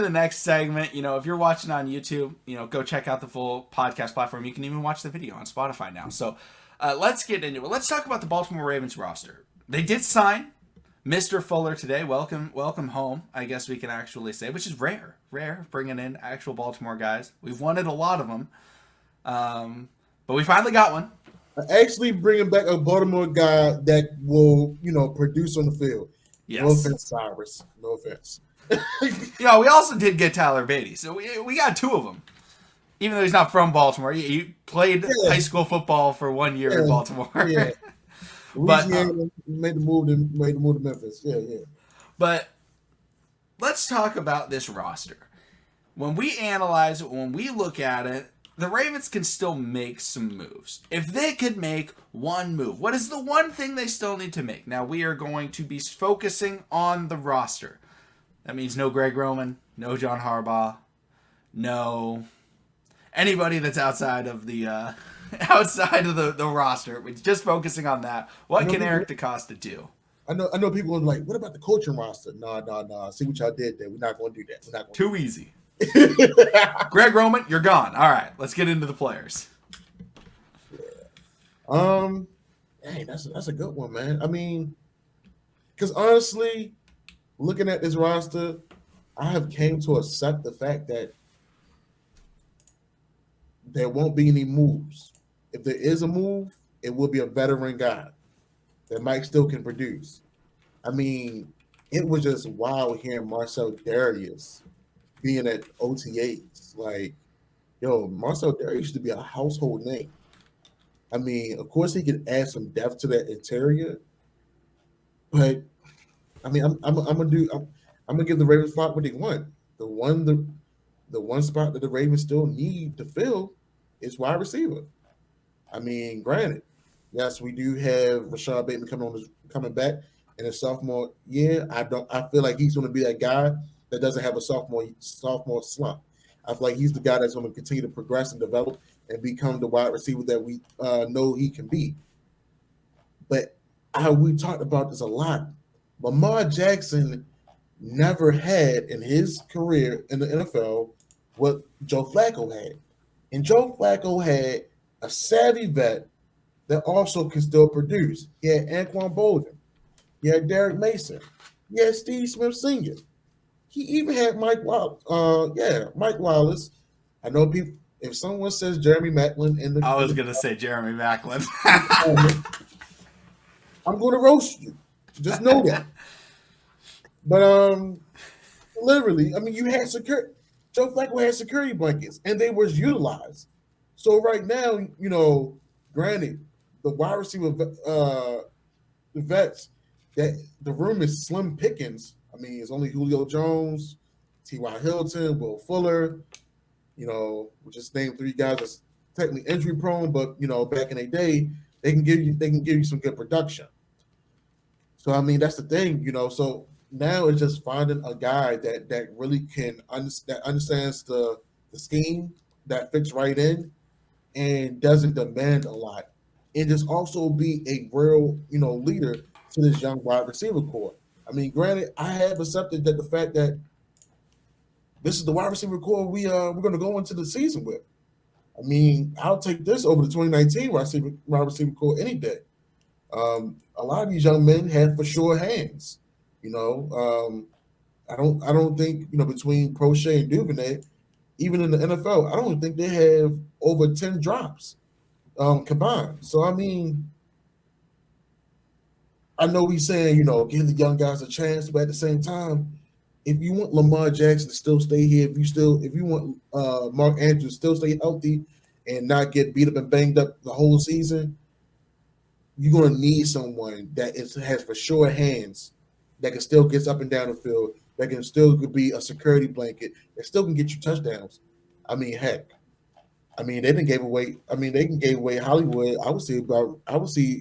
the next segment. If you're watching on YouTube, go check out the full podcast platform. You can even watch the video on Spotify now. So let's get into it. Let's talk about the Baltimore Ravens roster. They did sign Mr. Fuller today. Welcome home, I guess we can actually say, which is rare, bringing in actual Baltimore guys. We've wanted a lot of them, but we finally got one. Actually bringing back a Baltimore guy that will, produce on the field. Yes. No offense, Cyrus. No offense. We also did get Tyler Beatty, so we got two of them. Even though he's not from Baltimore, he played high school football for 1 year in Baltimore. Yeah. Louisiana made the move to Memphis. Yeah. But let's talk about this roster. When we analyze it, when we look at it, the Ravens can still make some moves. If they could make one move, what is the one thing they still need to make? Now, we are going to be focusing on the roster. That means no Greg Roman, no John Harbaugh, no anybody that's outside of the roster. We're just focusing on that. What can Eric DeCosta do? I know people are like, what about the coaching roster? No. See what y'all did there. We're not going to do that. We're not Too easy. Greg Roman, you're gone. All right, let's get into the players. Yeah. Hey, that's a good one, man. I mean, because honestly, looking at this roster, I have came to accept the fact that there won't be any moves. If there is a move, it will be a veteran guy that Mike still can produce. I mean, it was just wild hearing Marcel Darius being at OTAs. Like, Marcel Darius used to be a household name. I mean, of course, he could add some depth to that interior, but I mean, I'm gonna give the Ravens spot what they want. The one spot that the Ravens still need to fill is wide receiver. I mean, granted, yes, we do have Rashad Bateman coming back in his sophomore year. I feel like he's going to be that guy that doesn't have a sophomore slump. I feel like he's the guy that's going to continue to progress and develop and become the wide receiver that we know he can be. But we talked about this a lot. Lamar Jackson never had in his career in the NFL what Joe Flacco had. And Joe Flacco had a savvy vet that also can still produce. He had Anquan Bolden. He had Derek Mason. He had Steve Smith Sr. He even had Mike Wallace. I know people. If someone says Jeremy Maclin I was going to say Jeremy Maclin. I'm going to roast you. Just know that. But literally, I mean, you had security. Joe Flacco had security blankets, and they was utilized. So right now, granted, the wide receiver the vets, that the room is slim pickings. I mean, it's only Julio Jones, T.Y. Hilton, Will Fuller. We just named three guys that's technically injury prone, but back in their day, they can give you some good production. So I mean, that's the thing, So now it's just finding a guy that really can understands the scheme, that fits right in, and doesn't demand a lot, and just also be a real leader to this young wide receiver core. I mean, granted, I have accepted that the fact that this is the wide receiver core we're going to go into the season with. I mean, I'll take this over the 2019 wide receiver core any day. A lot of these young men have for sure hands. I don't think between Prochet and Duvernay, even in the NFL, I don't think they have over 10 drops combined. So I mean, I know he's saying give the young guys a chance, but at the same time, if you want Lamar Jackson to still stay here, if you want Mark Andrews to still stay healthy and not get beat up and banged up the whole season, you're going to need someone that has for sure hands, that can still get up and down the field, that can still be a security blanket, that still can get you touchdowns. I mean, heck. I mean, they gave away Hollywood. I would see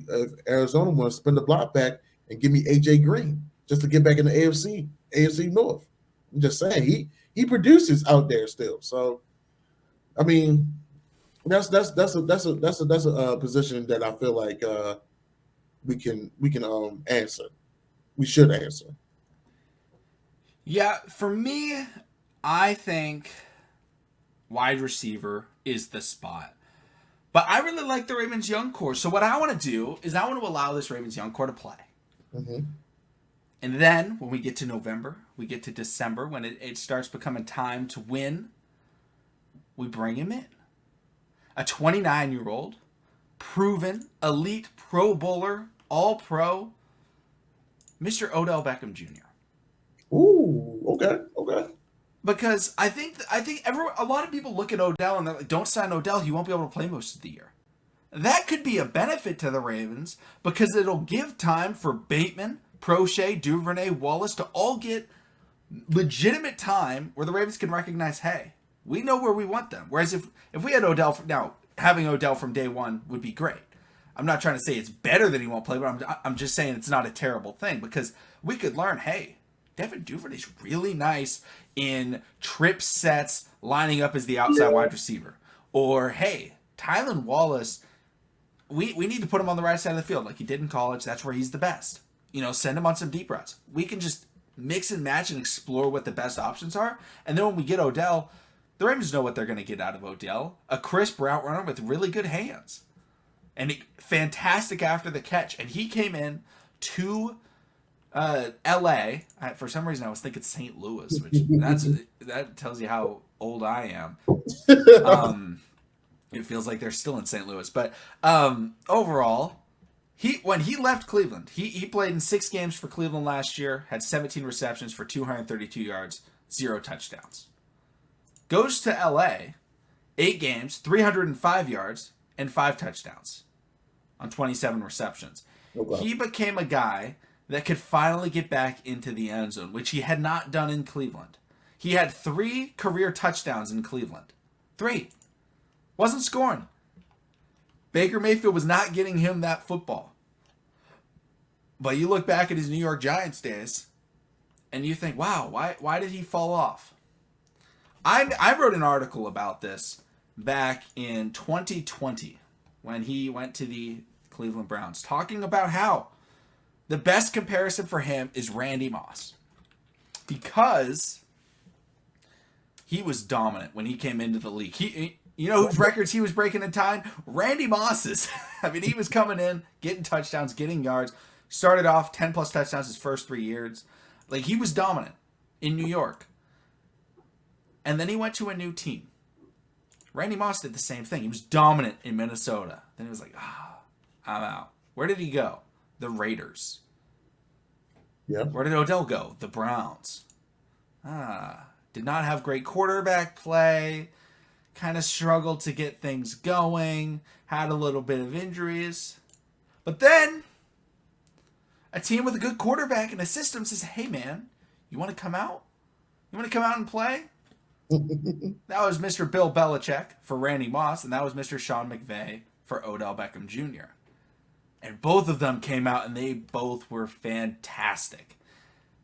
if Arizona wants to spin the block back and give me AJ Green just to get back in the AFC North. I'm just saying he produces out there still. So, I mean, that's a position that I feel like we can answer. We should answer. Yeah, for me, I think wide receiver is the spot. But I really like the Ravens young core. So what I want to do is I want to allow this Ravens young core to play. Mm-hmm. And then when we get to November, we get to December, when it starts becoming time to win, we bring him in. A 29-year-old, proven, elite Pro Bowler, all-pro, Mr. Odell Beckham Jr. Ooh, okay. Because I think a lot of people look at Odell and they're like, don't sign Odell, he won't be able to play most of the year. That could be a benefit to the Ravens because it'll give time for Bateman, Prochet, Duvernay, Wallace to all get legitimate time where the Ravens can recognize, hey, we know where we want them. Whereas if we had Odell, now having Odell from day one would be great. I'm not trying to say it's better that he won't play, but I'm just saying it's not a terrible thing because we could learn, hey, Devin Duvernay's really nice in trip sets, lining up as the outside wide receiver. Or, hey, Tylan Wallace, we need to put him on the right side of the field like he did in college. That's where he's the best. Send him on some deep routes. We can just mix and match and explore what the best options are. And then when we get Odell, the Ravens know what they're going to get out of Odell. A crisp route runner with really good hands. And fantastic after the catch. And he came in to L.A. For some reason, I was thinking St. Louis, which that tells you how old I am. It feels like they're still in St. Louis. But overall, when he left Cleveland, he played in 6 games for Cleveland last year, had 17 receptions for 232 yards, 0 touchdowns. Goes to L.A., 8 games, 305 yards, and 5 touchdowns on 27 receptions. Okay. He became a guy that could finally get back into the end zone, which he had not done in Cleveland. He had 3 career touchdowns in Cleveland. 3. Wasn't scoring. Baker Mayfield was not getting him that football. But you look back at his New York Giants days, and you think, wow, why did he fall off? I wrote an article about this back in 2020 when he went to the Cleveland Browns, talking about how the best comparison for him is Randy Moss. Because he was dominant when he came into the league. You know whose records he was breaking in time? Randy Moss's. I mean, he was coming in, getting touchdowns, getting yards. Started off 10-plus touchdowns his first 3 years. Like, he was dominant in New York. And then he went to a new team. Randy Moss did the same thing. He was dominant in Minnesota. Then he was like, I'm out. Where did he go? The Raiders. Yeah. Where did Odell go? The Browns. Did not have great quarterback play. Kind of struggled to get things going. Had a little bit of injuries. But then, a team with a good quarterback and a system says, hey man, you want to come out? You want to come out and play? That was Mr. Bill Belichick for Randy Moss, and that was Mr. Sean McVay for Odell Beckham Jr. And both of them came out, and they both were fantastic.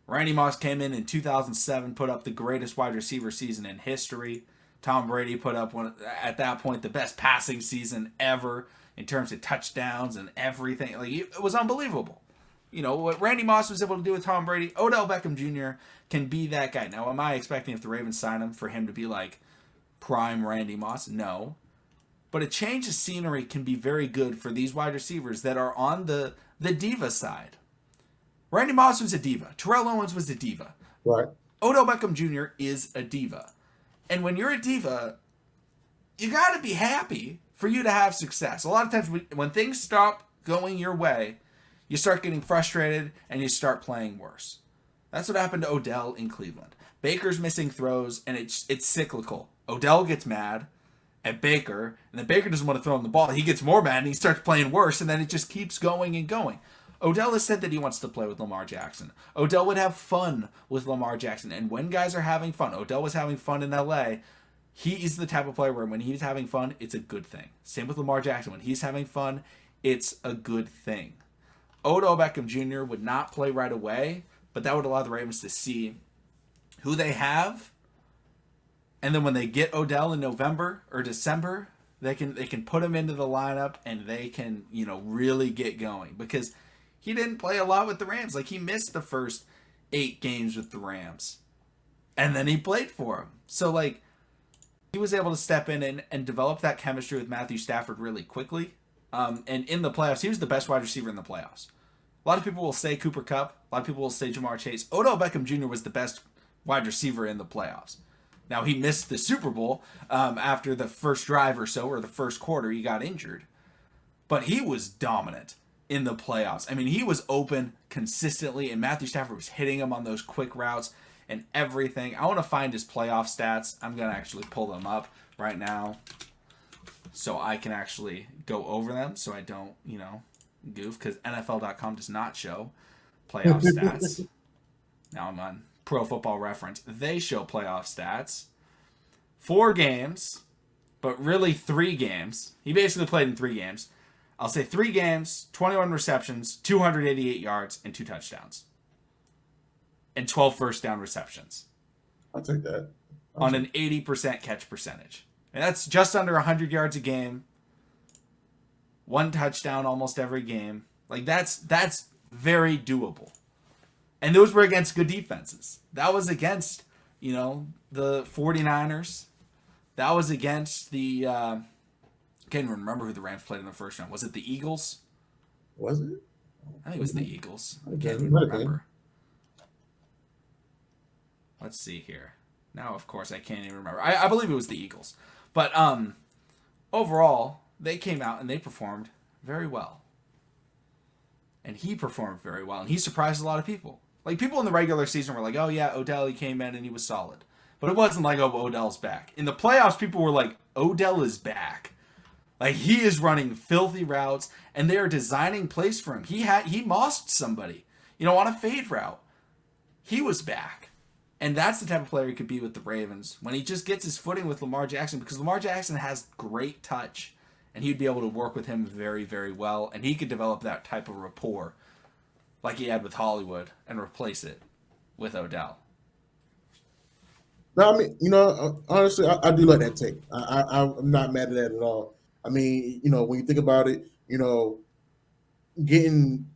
Randy Moss came in 2007, put up the greatest wide receiver season in history. Tom Brady put up at that point, the best passing season ever in terms of touchdowns and everything. Like, it was unbelievable. What Randy Moss was able to do with Tom Brady, Odell Beckham Jr. can be that guy. Now, am I expecting if the Ravens sign him for him to be like prime Randy Moss? No. But a change of scenery can be very good for these wide receivers that are on the diva side. Randy Moss was a diva. Terrell Owens was a diva. Right. Odell Beckham Jr. is a diva. And when you're a diva, you got to be happy for you to have success. A lot of times when things stop going your way, you start getting frustrated and you start playing worse. That's what happened to Odell in Cleveland. Baker's missing throws and it's cyclical. Odell gets mad at Baker, and then Baker doesn't want to throw him the ball. He gets more mad and he starts playing worse, and then it just keeps going and going. Odell has said that he wants to play with Lamar Jackson. Odell would have fun with Lamar Jackson, and when guys are having fun, Odell was having fun in LA. He is the type of player where when he's having fun, it's a good thing. Same with Lamar Jackson. When he's having fun, it's a good thing. Odell Beckham Jr. would not play right away, but that would allow the Ravens to see who they have. And then when they get Odell in November or December, they can put him into the lineup and they can, really get going. Because he didn't play a lot with the Rams. Like, he missed the first 8 games with the Rams. and then he played for him. So like he was able to step in and develop that chemistry with Matthew Stafford really quickly. And in the playoffs, he was the best wide receiver in the playoffs. A lot of people will say Cooper Kupp. A lot of people will say Jamar Chase. Odell Beckham Jr. was the best wide receiver in the playoffs. Now, he missed the Super Bowl after the first drive or so, or the first quarter, he got injured. But he was dominant in the playoffs. I mean, he was open consistently, and Matthew Stafford was hitting him on those quick routes and everything. I want to find his playoff stats. I'm going to actually pull them up right now so I can actually go over them so I don't, goof, because NFL.com does not show playoff stats. Now I'm on Pro Football Reference. They show playoff stats. 4 games, but really 3 games. He basically played in 3 games. I'll say 3 games, 21 receptions, 288 yards, and 2 touchdowns. And 12 first down receptions. I'll take that. On an 80% catch percentage. And that's just under 100 yards a game. 1 touchdown almost every game. Like, that's very doable. And those were against good defenses. That was against, the 49ers. That was against the... I can't even remember who the Rams played in the first round. Was it the Eagles? Was it? I think it was the Eagles. I can't Okay, even remember. Let's see here. Now, of course, I can't even remember. I believe it was the Eagles. But overall, they came out and they performed very well. And he performed very well. And he surprised a lot of people. Like, people in the regular season were like, oh, yeah, Odell, he came in and he was solid. But it wasn't like, oh, Odell's back. In the playoffs, people were like, Odell is back. Like, he is running filthy routes, and they are designing plays for him. He mossed somebody, on a fade route. He was back. And that's the type of player he could be with the Ravens when he just gets his footing with Lamar Jackson, because Lamar Jackson has great touch, and he'd be able to work with him very, very well, and he could develop that type of rapport like he had with Hollywood and replace it with Odell. No, I mean, honestly, I do like that take. I'm not mad at that at all. I mean, when you think about it, getting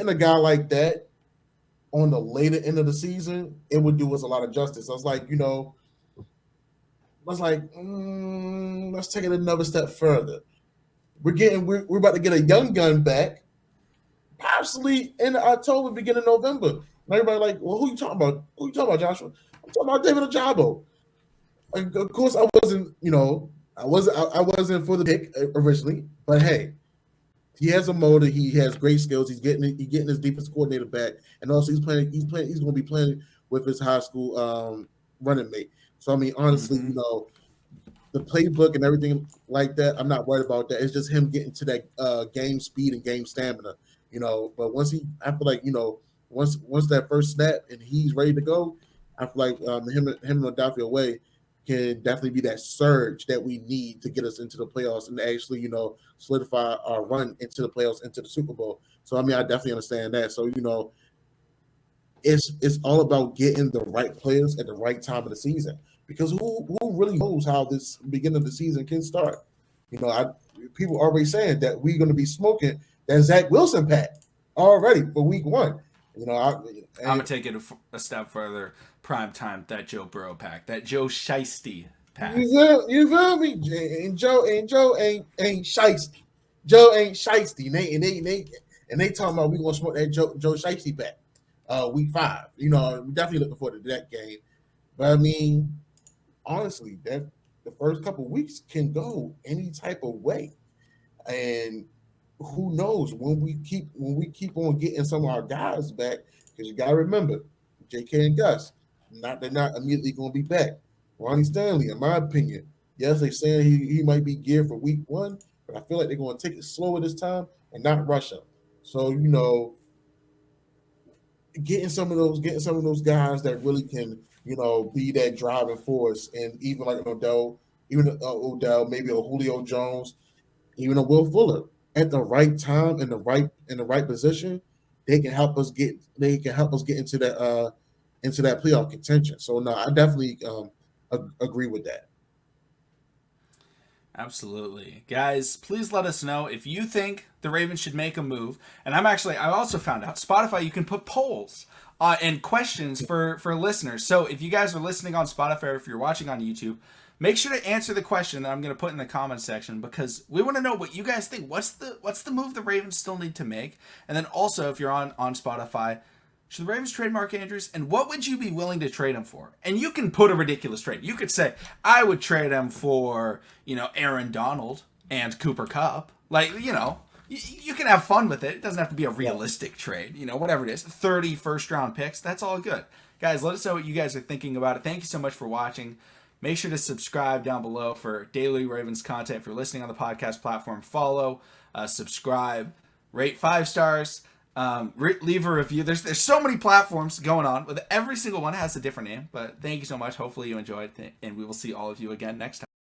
a guy like that on the later end of the season, it would do us a lot of justice. I was like, let's take it another step further. We're about to get a young gun back, possibly in October, beginning of November. And everybody like, well, who you talking about? Who you talking about, Joshua? I'm talking about David Ojabo. And of course, I wasn't for the pick originally, but hey, he has a motor. He has great skills. He's getting his defense coordinator back, and also he's going to be playing with his high school running mate. So I mean, honestly, the playbook and everything like that, I'm not worried about that. It's just him getting to that game speed and game stamina, But once once that first snap and he's ready to go, I feel like him and Odafe Way can definitely be that surge that we need to get us into the playoffs and actually, solidify our run into the playoffs, into the Super Bowl. So I mean, I definitely understand that. So it's all about getting the right players at the right time of the season, because who really knows how this beginning of the season can start? People already saying that we're going to be smoking that Zach Wilson pack already for week 1. I'm gonna take it a step further. Prime time, that Joe Burrow pack, that Joe Shiesty pack. You feel me? And Joe ain't shiesty. Joe ain't shiesty. And they talking about we gonna smoke that Joe Shiesty pack. Week 5. I'm definitely looking forward to that game. But I mean, honestly, that the first couple of weeks can go any type of way, and who knows when we keep on getting some of our guys back, because you gotta remember, J.K. and Gus, they're not immediately going to be back. Ronnie Stanley, in my opinion, yes, they're saying he might be geared for week 1, but I feel like they're going to take it slower this time and not rush him. So getting some of those guys that really can be that driving force, and even like Odell, maybe a Julio Jones, even a Will Fuller, at the right time in the right position, they can help us get into that playoff contention. So no, I definitely agree with that. Absolutely. Guys, please let us know if you think the Ravens should make a move. And I also found out Spotify, you can put polls and questions for listeners. So if you guys are listening on Spotify or if you're watching on YouTube, make sure to answer the question that I'm going to put in the comment section because we want to know what you guys think. What's the move the Ravens still need to make? And then also, if you're on Spotify, should the Ravens trade Mark Andrews? And what would you be willing to trade him for? And you can put a ridiculous trade. You could say, I would trade him for, Aaron Donald and Cooper Kupp. Like, you can have fun with it. It doesn't have to be a realistic trade. Whatever it is. 30 first-round picks. That's all good. Guys, let us know what you guys are thinking about it. Thank you so much for watching. Make sure to subscribe down below for daily Ravens content. If you're listening on the podcast platform, follow, subscribe, rate 5 stars. Leave a review. There's so many platforms going on. With every single one has a different name. But thank you so much. Hopefully you enjoyed, and we will see all of you again next time.